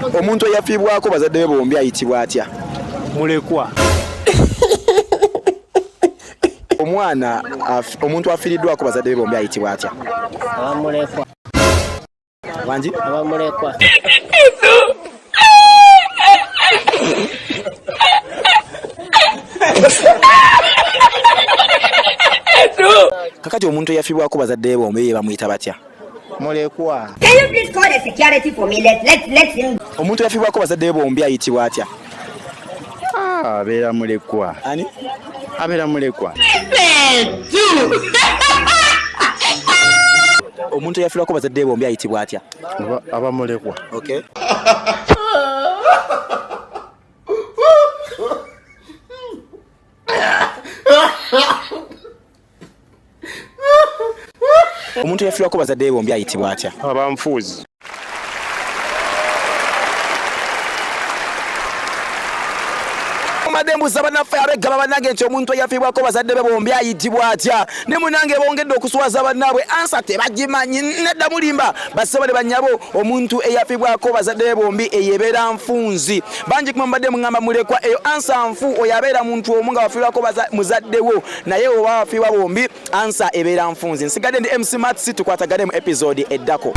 Omuntu eyafiibwako bazadde be bombi ayitibwa atya? Mulekwa. Omwana omuntu afiiriddwako bazadde be bombi ayitibwa atya? Abamulekwa. Wangi? Abamulekwa. Kakati omuntu eyafiibwako bazadde be bombi ye bamuyita batya? Mulekwa. Can you please call the security for me? Let him. Omuntu eyafiibwako bazadde be bombi ayitibwa atya? Abeera mulekwa. Ani? Abeera mulekwa. Omuntu eyafiibwako bazadde be bombi ayitibwa atya? Abamulekwa. Okay. Omuntu eyafiibwako bazadde be bombi ayitibwa atya? Abamfuuzi. Omadde mbuza bannaffe abegaba bannange nti omuntu eyafiibwako bazadde be bombi ayitibwa atya? Ne munange bongedde okuswaza bannaabwe ansa tebagimanyi nedda mulimba bassebale bannyabo omuntu eyafiibwako bazadde be bombi eyebeera nfunzi. Bangi kumwe mbadde muŋŋamba mulekwa eyo ansa nfu oyo abeera muntu omu nga wafiibwako muzaddewo naye oba wafiibwa bombi ansa ebeera nfunzi. Nsigadde ndi MC Matsi tukwatagane mu episode eddako.